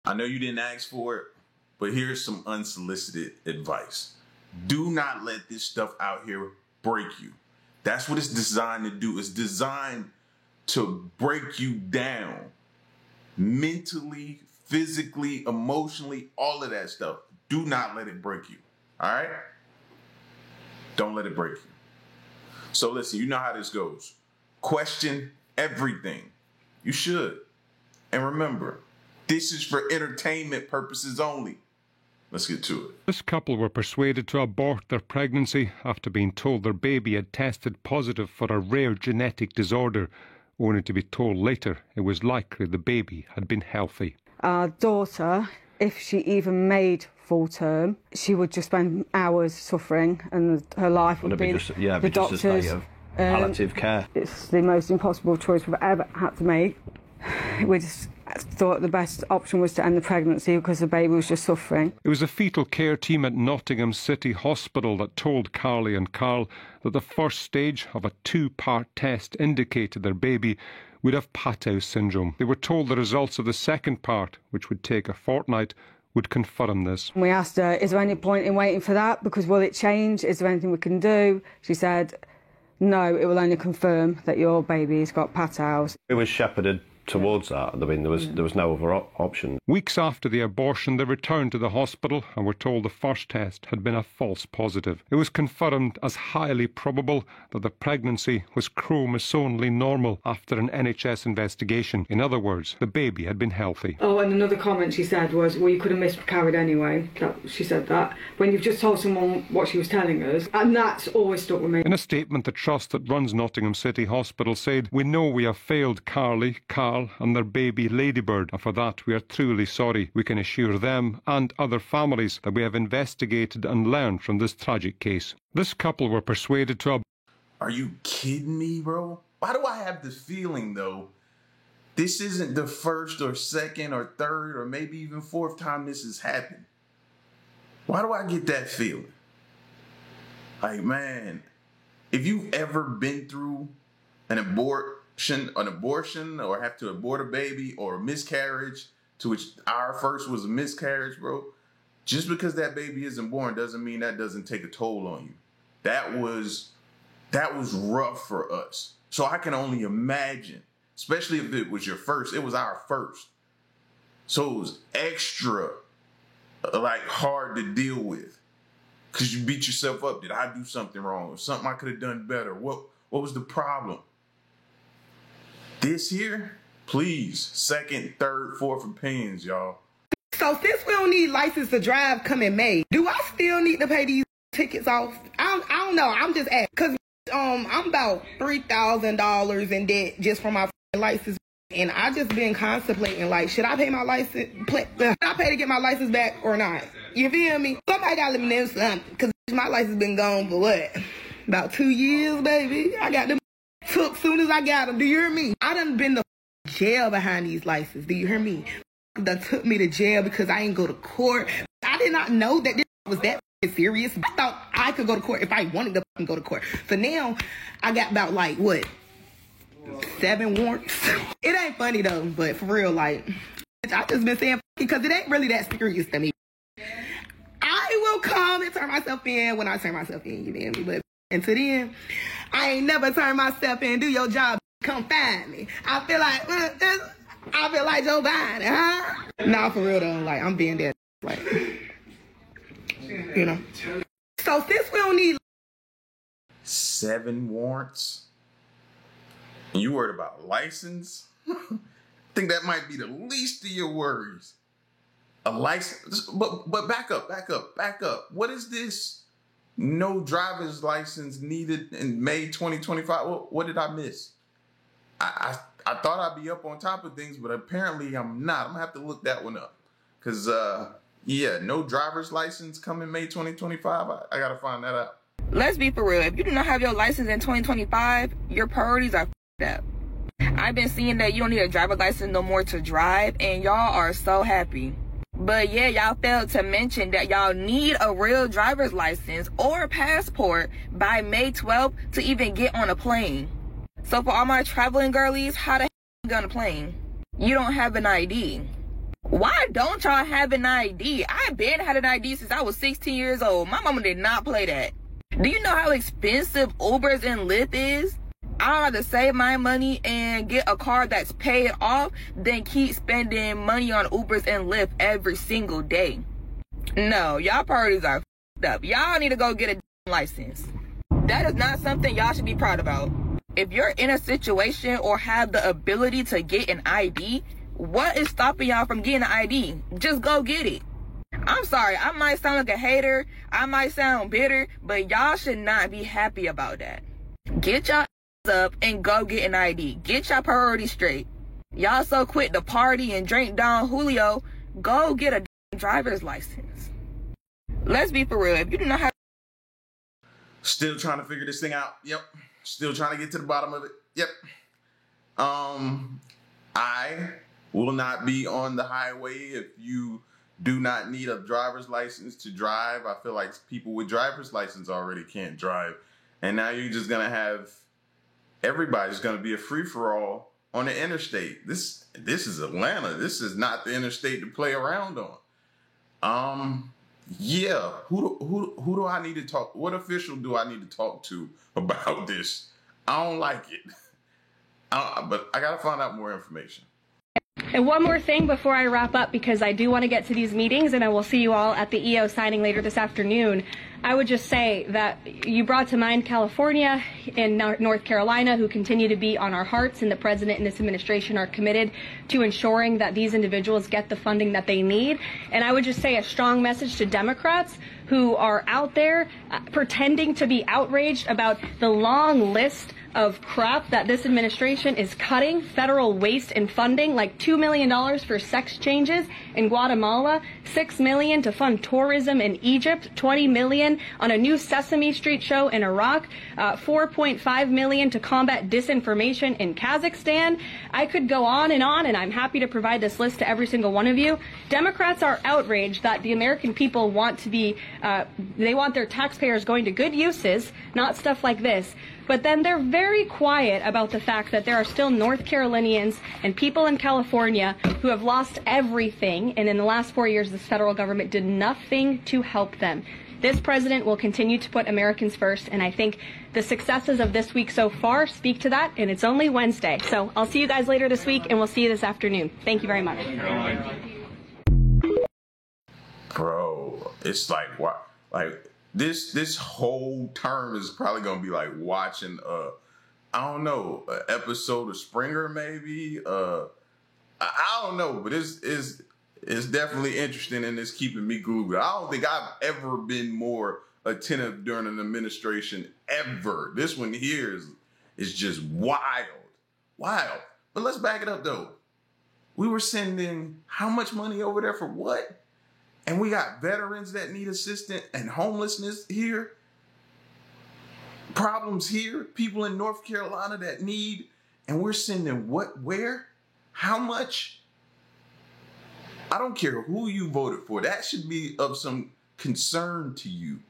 I know you didn't ask for it, but here's some unsolicited advice. Do not let this stuff out here break you. That's what it's designed to do. It's designed to break you down mentally, physically, emotionally, all of that stuff. Do not let it break you. All right? Don't let it break you. So listen, you know how this goes. Question everything. You should. And remember, this is for entertainment purposes only. Let's get to it. This couple were persuaded to abort their pregnancy after being told their baby had tested positive for a rare genetic disorder, only to be told later it was likely the baby had been healthy. Our daughter, if she even made full term, she would just spend hours suffering and her life would be just, the doctors. Just a state of palliative care. It's the most impossible choice we've ever had to make. We just thought the best option was to end the pregnancy because the baby was just suffering. It was a fetal care team at Nottingham City Hospital that told Carly and Carl that the first stage of a 2-part test indicated their baby would have Patau syndrome. They were told the results of the second part, which would take a fortnight, would confirm this. We asked her, is there any point in waiting for that? Because will it change? Is there anything we can do? She said, no, it will only confirm that your baby's got Patau's. It was shepherded towards that. I mean, there was no other option. Weeks after the abortion, they returned to the hospital and were told the first test had been a false positive. It was confirmed as highly probable that the pregnancy was chromosomally normal after an NHS investigation. In other words, the baby had been healthy. Oh, and another comment she said was, well, you could have miscarried anyway. She said that. When you've just told someone what she was telling us, and that's always stuck with me. In a statement, the trust that runs Nottingham City Hospital said, "We know we have failed Carly, Carl and their baby Ladybird, and for that we are truly sorry. We can assure them and other families that we have investigated and learned from this tragic case." This couple were persuaded to... Are you kidding me, bro? Why do I have this feeling, though? This isn't the first or second or third or maybe even fourth time this has happened. Why do I get that feeling? Like, man, if you've ever been through an abortion or have to abort a baby or a miscarriage, to which our first was a miscarriage, bro, just because that baby isn't born doesn't mean that doesn't take a toll on you. That was rough for us. So I can only imagine, especially if it was your first. It was our first. So it was extra hard to deal with because you beat yourself up. Did I do something wrong? Or something I could have done better? What was the problem? This here, please, second, third, fourth opinions, y'all. So since we don't need license to drive come in May, do I still need to pay these tickets off? I don't know. I'm just asking. Because I'm about $3,000 in debt just for my license. And I just been contemplating, like, should I pay my license? Should I pay to get my license back or not? You feel me? Somebody got to let me know something. Because my license been gone for what? About 2 years, baby. I got them took soon as I got them. Do you hear me? I done been to jail behind these licenses. Do you hear me? That took me to jail because I ain't go to court. I did not know that this was that serious. I thought I could go to court if I wanted to go to court. So now I got about like what? 7 warrants. It ain't funny though, but for real, like I just been saying because it ain't really that serious to me. I will come and turn myself in when I turn myself in. You feel me? But until then, I ain't never turn myself in. Do your job. Come find me. I feel like Joe Biden, huh? Nah, for real though. Like I'm being dead. Like, you know. So since we don't need 7 warrants, and you worried about license? I think that might be the least of your worries. A license, but back up. What is this? No driver's license needed in May 2025. What did I miss? I thought I'd be up on top of things, but apparently I'm not. I'm gonna have to look that one up. Cause yeah, no driver's license coming May 2025. I gotta find that out. Let's be for real. If you do not have your license in 2025, your priorities are f***ed up. I've been seeing that you don't need a driver's license no more to drive, and y'all are so happy. But yeah, y'all failed to mention that y'all need a real driver's license or a passport by May 12th to even get on a plane. So for all my traveling girlies, how the heck you get on a plane? You don't have an ID. Why don't y'all have an ID? I've been had an ID since I was 16 years old. My mama did not play that. Do you know how expensive Ubers and Lyft is? I'd rather save my money and get a car that's paid off than keep spending money on Ubers and Lyft every single day. No, y'all priorities are f***ed up. Y'all need to go get a license. That is not something y'all should be proud about. If you're in a situation or have the ability to get an ID, what is stopping y'all from getting an ID? Just go get it. I'm sorry, I might sound like a hater, I might sound bitter, but y'all should not be happy about that. Get y'all up and go get an ID. Get your priorities straight. Y'all so quick to party and drink Don Julio, go get a driver's license. Let's be for real. If you do not have... Still trying to figure this thing out. Yep. Still trying to get to the bottom of it. Yep. I will not be on the highway if you do not need a driver's license to drive. I feel like people with driver's license already can't drive. And now you're just going to have... Everybody's going to be a free-for-all on the interstate. This is Atlanta. This is not the interstate to play around on. Yeah. Who do I need to talk? What official do I need to talk to about this? I don't like it. But I got to find out more information. And one more thing before I wrap up, because I do want to get to these meetings and I will see you all at the EO signing later this afternoon. I would just say that you brought to mind California and North Carolina, who continue to be on our hearts, and the president and this administration are committed to ensuring that these individuals get the funding that they need. And I would just say a strong message to Democrats who are out there pretending to be outraged about the long list of crap that this administration is cutting, federal waste and funding, like $2 million for sex changes in Guatemala, $6 million to fund tourism in Egypt, $20 million on a new Sesame Street show in Iraq, $4.5 million to combat disinformation in Kazakhstan. I could go on, and I'm happy to provide this list to every single one of you. Democrats are outraged that the American people want to be, they want their taxpayers going to good uses, not stuff like this. But then they're very quiet about the fact that there are still North Carolinians and people in California who have lost everything, and in the last 4 years, the federal government did nothing to help them. This president will continue to put Americans first, and I think the successes of this week so far speak to that, and it's only Wednesday. So I'll see you guys later this week, and we'll see you this afternoon. Thank you very much. Bro, it's like, what? Like, this whole term is probably going to be like watching, I don't know, an episode of Springer maybe. I don't know, but it's definitely interesting, and it's keeping me glued. I don't think I've ever been more attentive during an administration ever. This one here is just wild. Wild. But let's back it up, though. We were sending how much money over there for what? And we got veterans that need assistance and homelessness here. Problems here. People in North Carolina that need. And we're sending what, where, how much? I don't care who you voted for. That should be of some concern to you.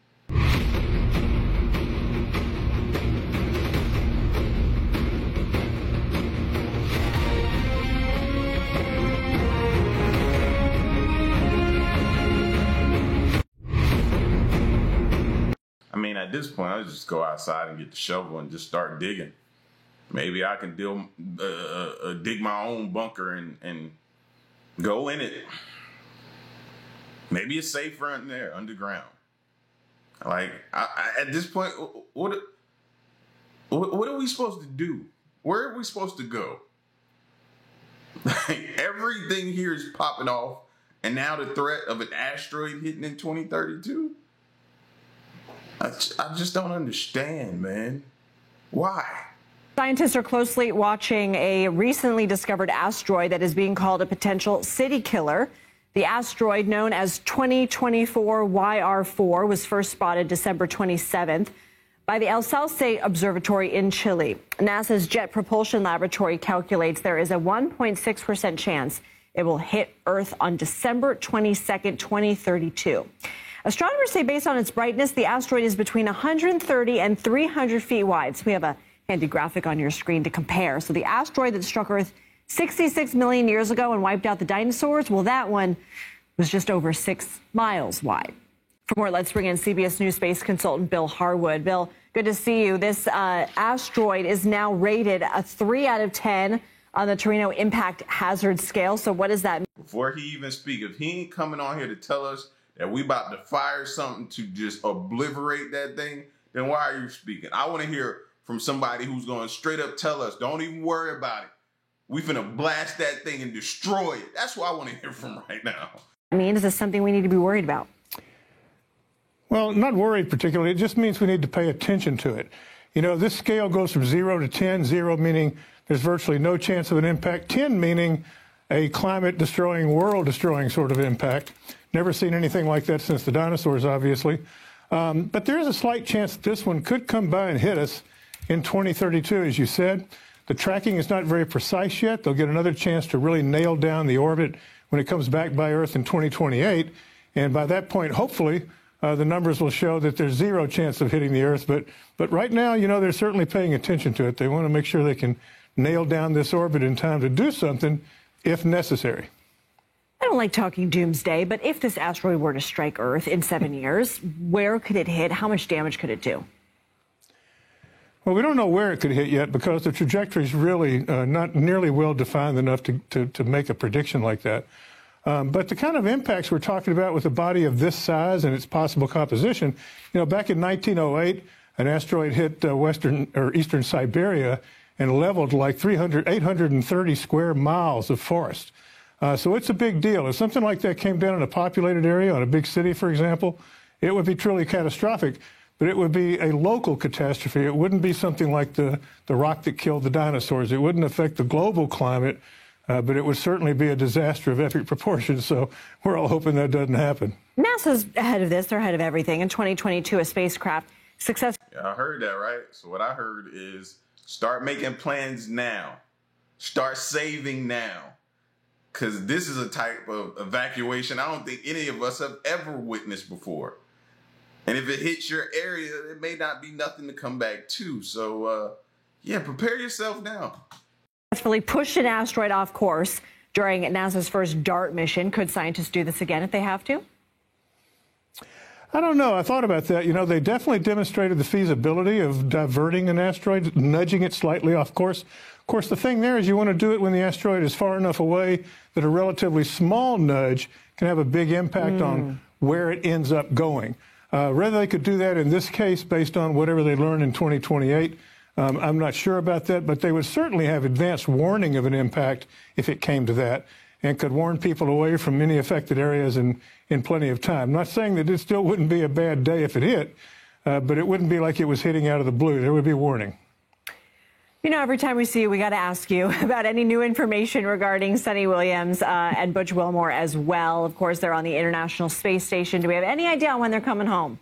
I mean, at this point, I'll just go outside and get the shovel and just start digging. Maybe I can dig my own bunker and go in it. Maybe it's safer in there, underground. Like, at this point, what are we supposed to do? Where are we supposed to go? Like, everything here is popping off, and now the threat of an asteroid hitting in 2032? I just don't understand, man. Why? Scientists are closely watching a recently discovered asteroid that is being called a potential city killer. The asteroid, known as 2024 YR4, was first spotted December 27th by the El Salce Observatory in Chile. NASA's Jet Propulsion Laboratory calculates there is a 1.6% chance it will hit Earth on December 22nd, 2032. Astronomers say based on its brightness, the asteroid is between 130 and 300 feet wide. So we have a handy graphic on your screen to compare. So the asteroid that struck Earth 66 million years ago and wiped out the dinosaurs. Well, that one was just over 6 miles wide. For more, let's bring in CBS News space consultant Bill Harwood. Bill, good to see you. This asteroid is now rated a 3 out of 10 on the Torino Impact Hazard Scale. So what does that mean? Before he even speak, if he ain't coming on here to tell us that we about to fire something to just obliterate that thing, then why are you speaking? I want to hear from somebody who's going to straight up tell us, don't even worry about it. We finna blast that thing and destroy it. That's what I want to hear from right now. I mean, is this something we need to be worried about? Well, not worried particularly. It just means we need to pay attention to it. You know, this scale goes from 0 to 10, 0 meaning there's virtually no chance of an impact, 10 meaning a climate-destroying, world-destroying sort of impact. Never seen anything like that since the dinosaurs, obviously. But there is a slight chance that this one could come by and hit us in 2032, as you said. The tracking is not very precise yet. They'll get another chance to really nail down the orbit when it comes back by Earth in 2028. And by that point, hopefully, the numbers will show that there's 0 chance of hitting the Earth. But right now, you know, they're certainly paying attention to it. They want to make sure they can nail down this orbit in time to do something if necessary. I don't like talking doomsday, but if this asteroid were to strike Earth in 7 years, where could it hit? How much damage could it do? Well, we don't know where it could hit yet because the trajectory is really not nearly well defined enough to make a prediction like that. But the kind of impacts we're talking about with a body of this size and its possible composition, you know, back in 1908, an asteroid hit western or eastern Siberia and leveled like 830 square miles of forest. So it's a big deal. If something like that came down in a populated area, on a big city, for example, it would be truly catastrophic. But it would be a local catastrophe. It wouldn't be something like the rock that killed the dinosaurs. It wouldn't affect the global climate, but it would certainly be a disaster of epic proportions. So we're all hoping that doesn't happen. NASA's ahead of this. They're ahead of everything. In 2022, a spacecraft successfully... Yeah, I heard that, right? So what I heard is start making plans now. Start saving now. Because this is a type of evacuation I don't think any of us have ever witnessed before. And if it hits your area, it may not be nothing to come back to. So, yeah, prepare yourself now. Successfully pushed an asteroid off course during NASA's first DART mission. Could scientists do this again if they have to? I don't know. I thought about that. You know, they definitely demonstrated the feasibility of diverting an asteroid, nudging it slightly off course. Of course, the thing there is you want to do it when the asteroid is far enough away that a relatively small nudge can have a big impact on where it ends up going. Whether they could do that in this case based on whatever they learn in 2028, I'm not sure about that, but they would certainly have advanced warning of an impact if it came to that and could warn people away from any affected areas in plenty of time. I'm not saying that it still wouldn't be a bad day if it hit, but it wouldn't be like it was hitting out of the blue. There would be warning. You know, every time we see you, we got to ask you about any new information regarding Sunny Williams and Butch Wilmore as well. Of course, they're on the International Space Station. Do we have any idea on when they're coming home?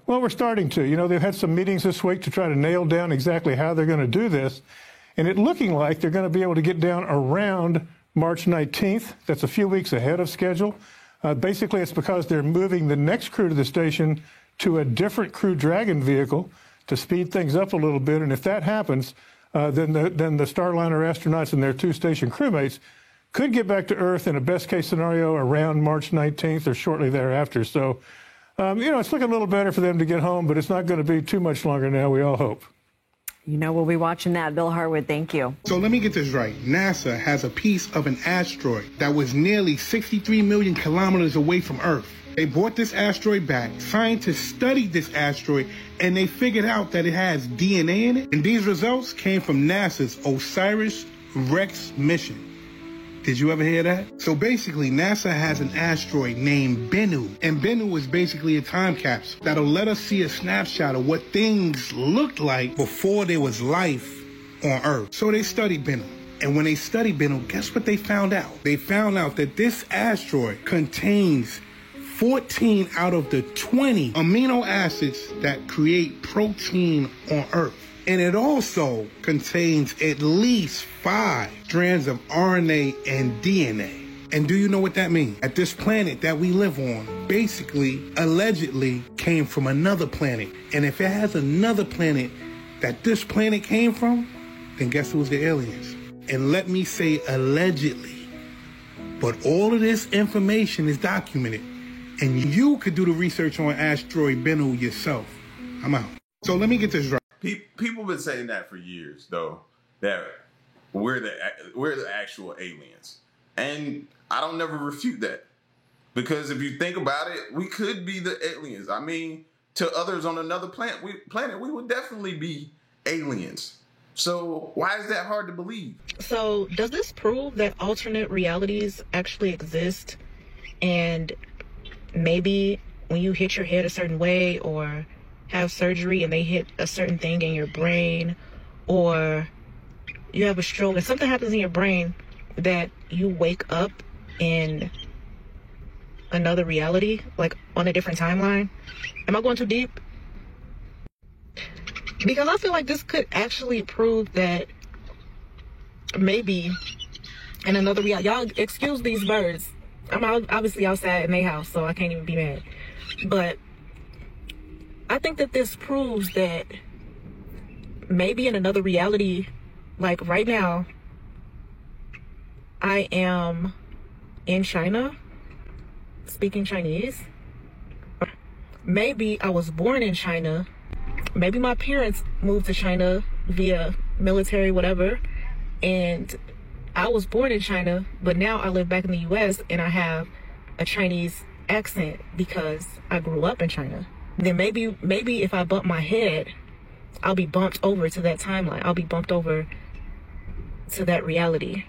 Well, we're starting to. You know, they've had some meetings this week to try to nail down exactly how they're going to do this. And it's looking like they're going to be able to get down around March 19th. That's a few weeks ahead of schedule. Basically, it's because they're moving the next crew to the station to a different Crew Dragon vehicle to speed things up a little bit. And if that happens, then the Starliner astronauts and their 2 station crewmates could get back to Earth in a best-case scenario around March 19th or shortly thereafter. So, you know, it's looking a little better for them to get home, but it's not going to be too much longer now, we all hope. You know, we'll be watching that. Bill Harwood, thank you. So let me get this right. NASA has a piece of an asteroid that was nearly 63 million kilometers away from Earth. They brought this asteroid back. Scientists studied this asteroid, and they figured out that it has DNA in it. And these results came from NASA's OSIRIS-REx mission. Did you ever hear that? So basically, NASA has an asteroid named Bennu. And Bennu is basically a time capsule that'll let us see a snapshot of what things looked like before there was life on Earth. So they studied Bennu. And when they studied Bennu, guess what they found out? They found out that this asteroid contains 14 out of the 20 amino acids that create protein on Earth. And it also contains at least 5 strands of RNA and DNA. And do you know what that means? That this planet that we live on basically, allegedly, came from another planet. And if it has another planet that this planet came from, then guess who's the aliens? And let me say allegedly. But all of this information is documented. And you could do the research on asteroid Bennu yourself. I'm out. So let me get this right. People been saying that for years, though, that we're the actual aliens. And I don't never refute that. Because if you think about it, we could be the aliens. I mean, to others on another planet, we would definitely be aliens. So why is that hard to believe? So does this prove that alternate realities actually exist? And maybe when you hit your head a certain way or have surgery and they hit a certain thing in your brain, or you have a stroke and something happens in your brain, that you wake up in another reality, like on a different timeline? Am I going too deep? Because I feel like this could actually prove that maybe in another reality. Y'all excuse these birds. I'm obviously outside in their house, so I can't even be mad. But I think that this proves that maybe in another reality, like right now, I am in China speaking Chinese. Maybe I was born in China. Maybe my parents moved to China via military, whatever, and I was born in China, but now I live back in the US and I have a Chinese accent because I grew up in China. Then maybe if I bump my head, I'll be bumped over to that timeline. I'll be bumped over to that reality.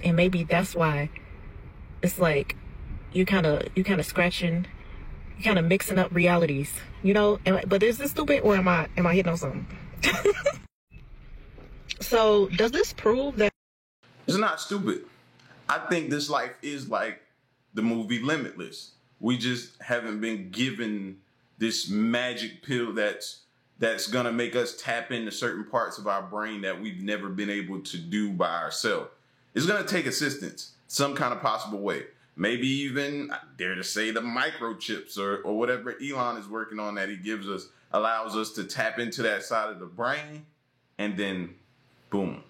And maybe that's why it's like you kind of scratching, you kind of mixing up realities, you know? But is this stupid or am I hitting on something? So does this prove that it's not stupid? I think this life is like the movie Limitless. We just haven't been given this magic pill that's gonna make us tap into certain parts of our brain that we've never been able to do by ourselves. It's gonna take assistance, some kind of possible way. Maybe even, I dare to say, the microchips or whatever Elon is working on that he gives us allows us to tap into that side of the brain, and then boom.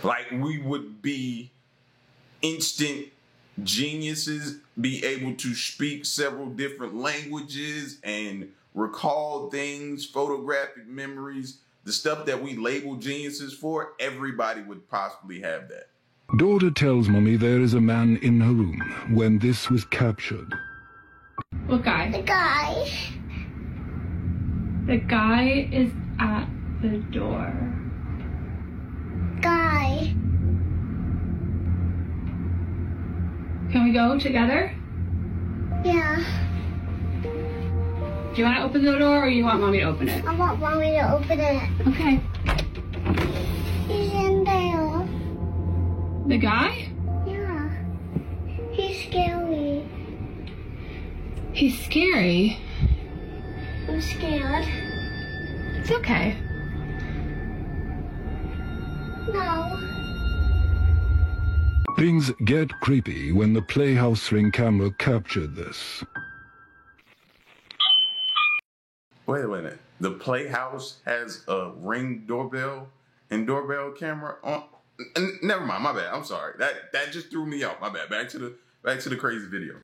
Like we would be instant geniuses, be able to speak several different languages and recall things, photographic memories, the stuff that we label geniuses for. Everybody would possibly have that. Daughter tells Mommy there is a man in her room when this was captured. What guy? The guy. The guy is at the door. Guy. Can we go together? Yeah. Do you want to open the door or you want Mommy to open it? I want Mommy to open it. Okay. He's in there. The guy? Yeah. He's scary. He's scary? I'm scared. It's okay. No. Things get creepy when the Playhouse Ring camera captured this. Wait a minute. The Playhouse has a Ring doorbell and doorbell camera on. Never mind. My bad. I'm sorry. That just threw me off. My bad. Back to the crazy video.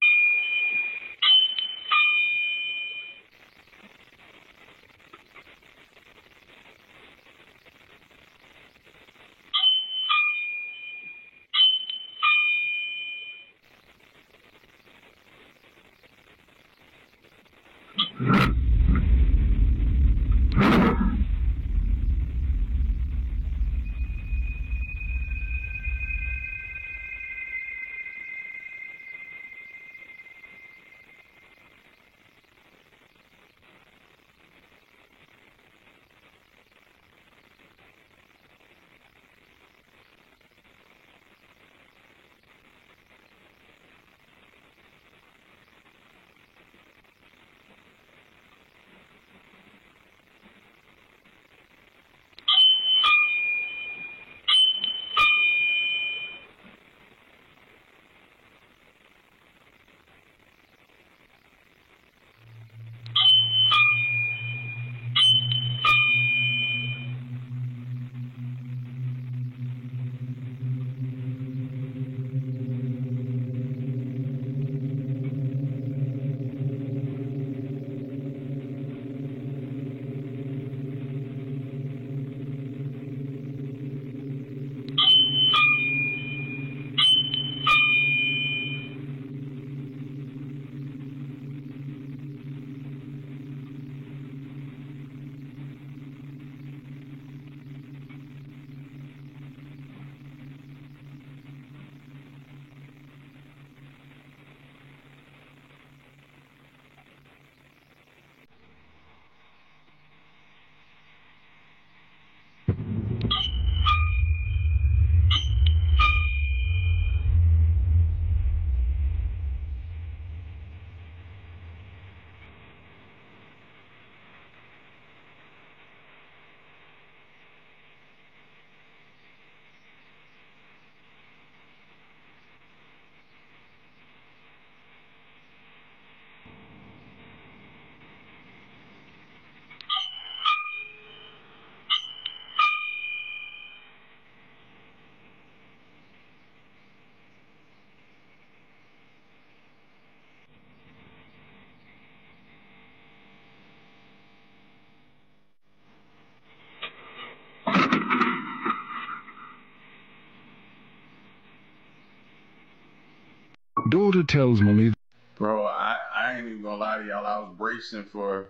Daughter tells Mommy. Bro, I ain't even gonna lie to y'all. I was bracing for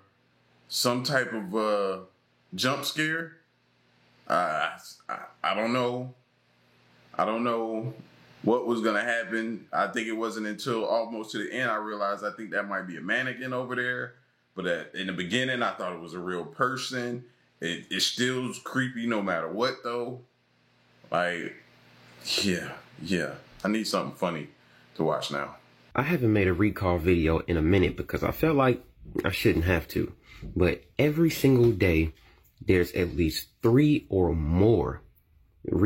some type of jump scare. I don't know. I don't know what was gonna happen. I think it wasn't until almost to the end I realized I think that might be a mannequin over there. But in the beginning, I thought it was a real person. It still creepy no matter what, though. Like, yeah. I need something funny to watch now. I haven't made a recall video in a minute because I felt like I shouldn't have to. But every single day, there's at least 3 or more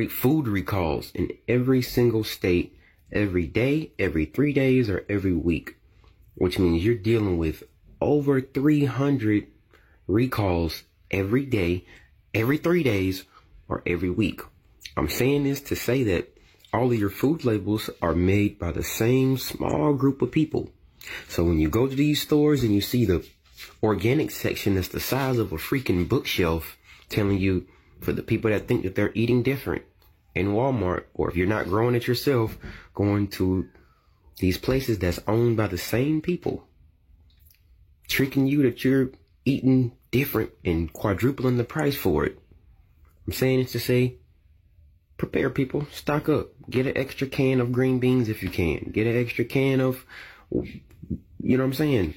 food recalls in every single state, every day, every 3 days, or every week. Which means you're dealing with over 300 recalls every day, every 3 days, or every week. I'm saying this to say that all of your food labels are made by the same small group of people. So when you go to these stores and you see the organic section that's the size of a freaking bookshelf telling you for the people that think that they're eating different in Walmart, or if you're not growing it yourself, going to these places that's owned by the same people, tricking you that you're eating different and quadrupling the price for it. I'm saying it to say, prepare, people. Stock up. Get an extra can of green beans if you can. Get an extra can of, you know what I'm saying?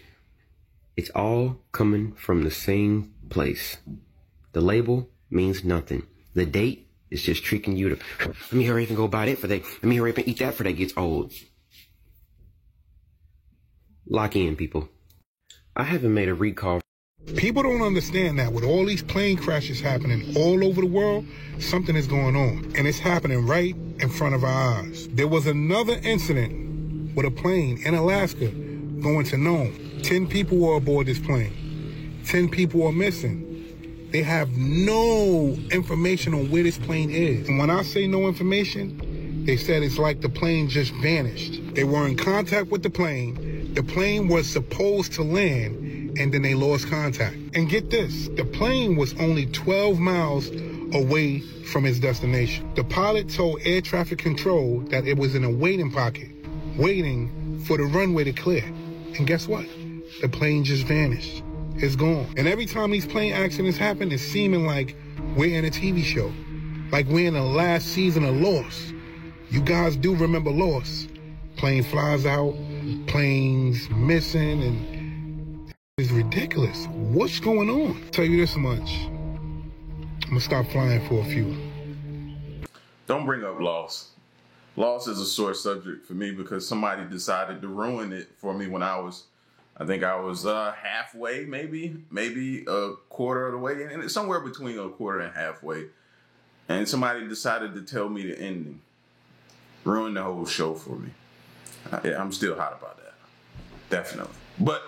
It's all coming from the same place. The label means nothing. The date is just tricking you to, let me hurry up and go buy that for that. Let me hurry up and eat that for that gets old. Lock in, people. I haven't made a recall. People don't understand that with all these plane crashes happening all over the world, something is going on. And it's happening right in front of our eyes. There was another incident with a plane in Alaska going to Nome. 10 people were aboard this plane. 10 people are missing. They have no information on where this plane is. And when I say no information, they said it's like the plane just vanished. They were in contact with the plane. The plane was supposed to land, and then they lost contact. And get this, the plane was only 12 miles away from its destination. The pilot told air traffic control that it was in a waiting pocket, waiting for the runway to clear. And guess what? The plane just vanished. It's gone. And every time these plane accidents happen, it's seeming like we're in a TV show. Like we're in the last season of Lost. You guys do remember Lost. Plane flies out, planes missing, and it's ridiculous. What's going on? I'll tell you this much. I'm gonna stop flying for a few. Don't bring up Lost. Lost is a sore subject for me because somebody decided to ruin it for me when I think I was halfway, maybe a quarter of the way, and it's somewhere between a quarter and halfway. And somebody decided to tell me the ending. Ruined the whole show for me. I'm still hot about that. Definitely. But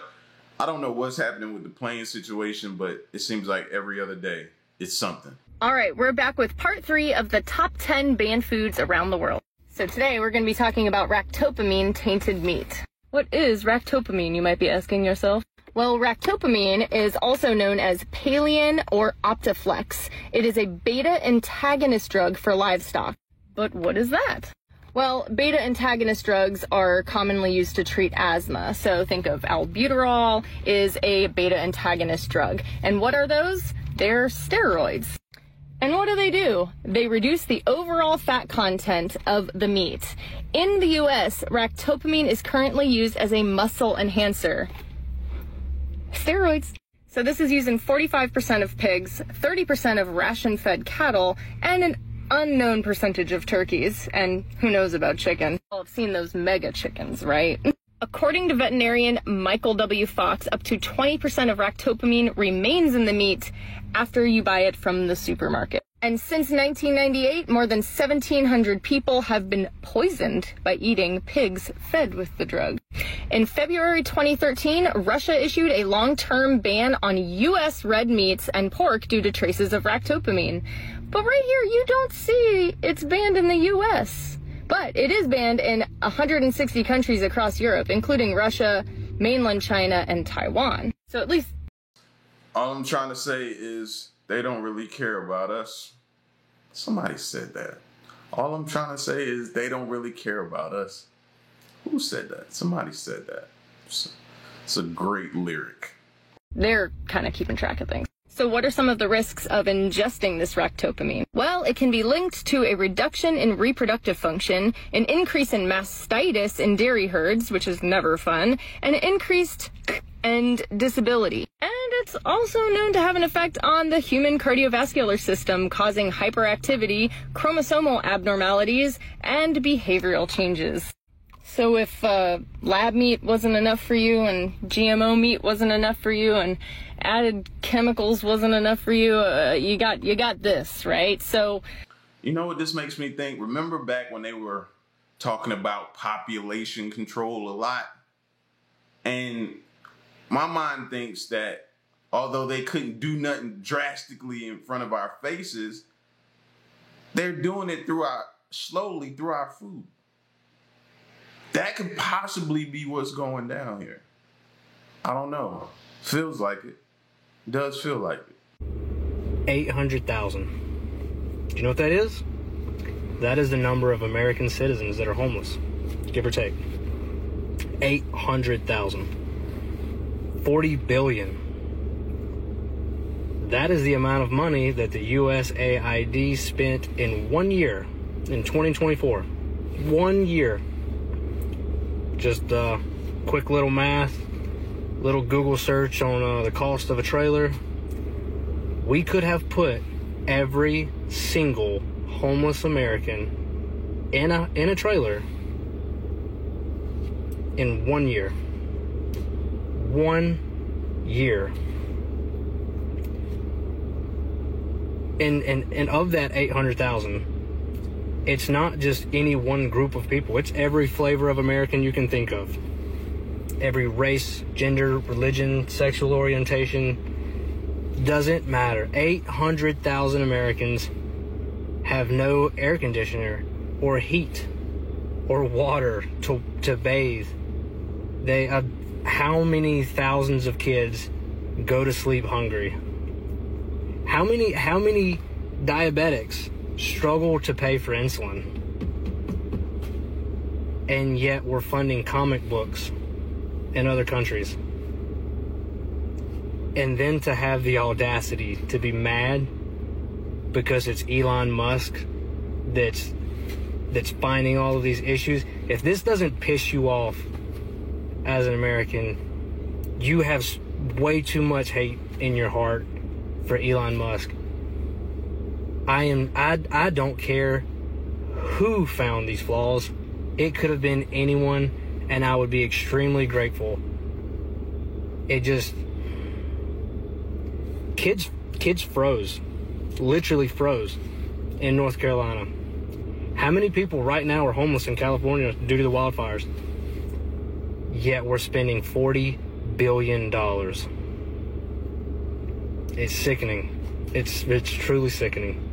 I don't know what's happening with the plane situation, but it seems like every other day it's something. All right, we're back with part 3 of the top 10 banned foods around the world. So today we're going to be talking about ractopamine tainted meat. What is ractopamine, you might be asking yourself? Well, ractopamine is also known as Palein or Optiflex. It is a beta antagonist drug for livestock. But what is that? Well, beta antagonist drugs are commonly used to treat asthma. So think of albuterol is a beta antagonist drug. And what are those? They're steroids. And what do? They reduce the overall fat content of the meat. In the US, ractopamine is currently used as a muscle enhancer. Steroids. So this is used in 45% of pigs, 30% of ration-fed cattle, and an unknown percentage of turkeys. And who knows about chicken? Well, I've seen those mega chickens, right? According to veterinarian Michael W. Fox, up to 20% of ractopamine remains in the meat after you buy it from the supermarket. And since 1998, more than 1,700 people have been poisoned by eating pigs fed with the drug. In February 2013, Russia issued a long-term ban on U.S. red meats and pork due to traces of ractopamine. But right here, you don't see it's banned in the U.S. But it is banned in 160 countries across Europe, including Russia, mainland China, and Taiwan. So at least... All I'm trying to say is they don't really care about us. Somebody said that. All I'm trying to say is they don't really care about us. Who said that? Somebody said that. It's a great lyric. They're kind of keeping track of things. So what are some of the risks of ingesting this ractopamine? Well, it can be linked to a reduction in reproductive function, an increase in mastitis in dairy herds, which is never fun, and increased and disability. And it's also known to have an effect on the human cardiovascular system, causing hyperactivity, chromosomal abnormalities, and behavioral changes. So if lab meat wasn't enough for you, and GMO meat wasn't enough for you, and added chemicals wasn't enough for you, you got this, right? So, you know what this makes me think? Remember back when they were talking about population control a lot? And my mind thinks that although they couldn't do nothing drastically in front of our faces, they're doing it slowly through our food. That could possibly be what's going down here. I don't know. Feels like it. Does feel like it. 800,000. Do you know what that is? That is the number of American citizens that are homeless, give or take. 800,000. 40 billion. That is the amount of money that the USAID spent in 1 year, in 2024. 1 year. Just quick little math, little Google search on the cost of a trailer. We could have put every single homeless American in a trailer in 1 year. 1 year. And of that 800,000, it's not just any one group of people. It's every flavor of American you can think of. Every race, gender, religion, sexual orientation, doesn't matter. 800,000 Americans have no air conditioner or heat or water to bathe. How many thousands of kids go to sleep hungry? How many diabetics struggle to pay for insulin? And yet we're funding comic books in other countries. And then to have the audacity to be mad because it's Elon Musk that's finding all of these issues. If this doesn't piss you off as an American, you have way too much hate in your heart for Elon Musk. I don't care who found these flaws. It could have been anyone, and I would be extremely grateful. It just, kids froze, literally froze in North Carolina. How many people right now are homeless in California due to the wildfires? Yet we're spending $40 billion. It's sickening. It's truly sickening.